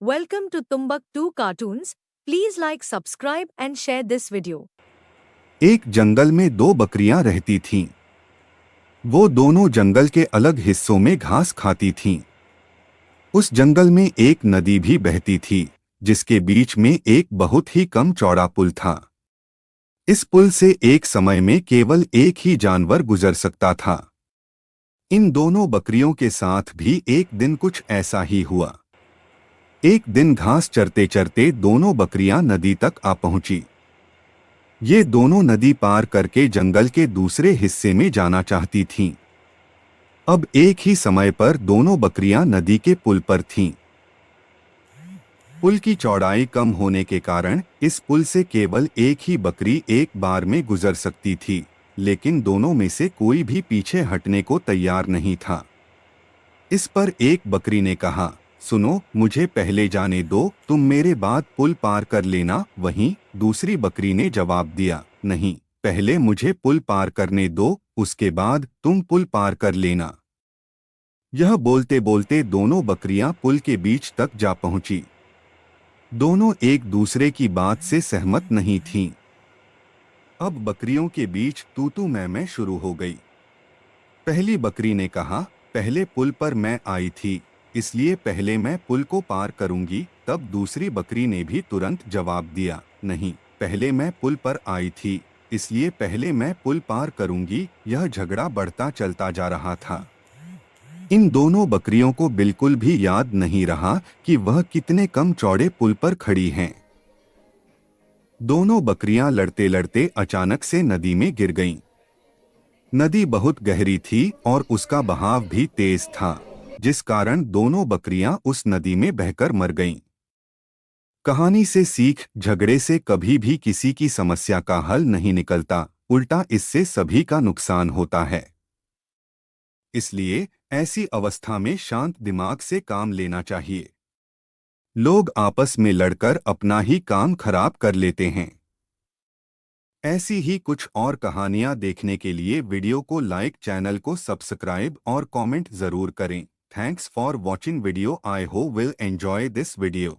Welcome to Tumbuktu Cartoons. Please like, subscribe and share this video. एक जंगल में दो बकरियां रहती थीं। वो दोनों जंगल के अलग हिस्सों में घास खाती थीं। उस जंगल में एक नदी भी बहती थी, जिसके बीच में एक बहुत ही कम चौड़ा पुल था। इस पुल से एक समय में केवल एक ही जानवर गुजर सकता था। इन दोनों बकरियों के साथ भी एक दिन कुछ ऐसा ही हुआ। एक दिन घास चरते चरते दोनों बकरियां नदी तक आ पहुंची। ये दोनों नदी पार करके जंगल के दूसरे हिस्से में जाना चाहती थीं। अब एक ही समय पर दोनों बकरियां नदी के पुल पर थीं। पुल की चौड़ाई कम होने के कारण इस पुल से केवल एक ही बकरी एक बार में गुजर सकती थी, लेकिन दोनों में से कोई भी पीछे हटने को तैयार नहीं था। इस पर एक बकरी ने कहा, सुनो, मुझे पहले जाने दो, तुम मेरे बाद पुल पार कर लेना। वहीं दूसरी बकरी ने जवाब दिया, नहीं, पहले मुझे पुल पार करने दो, उसके बाद तुम पुल पार कर लेना। यह बोलते बोलते दोनों बकरियां पुल के बीच तक जा पहुंची। दोनों एक दूसरे की बात से सहमत नहीं थीं। अब बकरियों के बीच तू मैं शुरू हो गई। पहली बकरी ने कहा, पहले पुल पर मैं आई थी, इसलिए पहले मैं पुल को पार करूंगी। तब दूसरी बकरी ने भी तुरंत जवाब दिया, नहीं, पहले मैं पुल पर आई थी, इसलिए पहले मैं पुल पार करूंगी। यह झगड़ा बढ़ता चलता जा रहा था। इन दोनों बकरियों को बिल्कुल भी याद नहीं रहा कि वह कितने कम चौड़े पुल पर खड़ी हैं। दोनों बकरियां लड़ते लड़ते अचानक से नदी में गिर गईं। नदी बहुत गहरी थी और उसका बहाव भी तेज था, जिस कारण दोनों बकरियां उस नदी में बहकर मर गईं। कहानी से सीख, झगड़े से कभी भी किसी की समस्या का हल नहीं निकलता, उल्टा इससे सभी का नुकसान होता है। इसलिए ऐसी अवस्था में शांत दिमाग से काम लेना चाहिए। लोग आपस में लड़कर अपना ही काम खराब कर लेते हैं। ऐसी ही कुछ और कहानियां देखने के लिए वीडियो को लाइक, चैनल को सब्सक्राइब और कमेंट जरूर करें। Thanks for watching video. I hope will enjoy this video.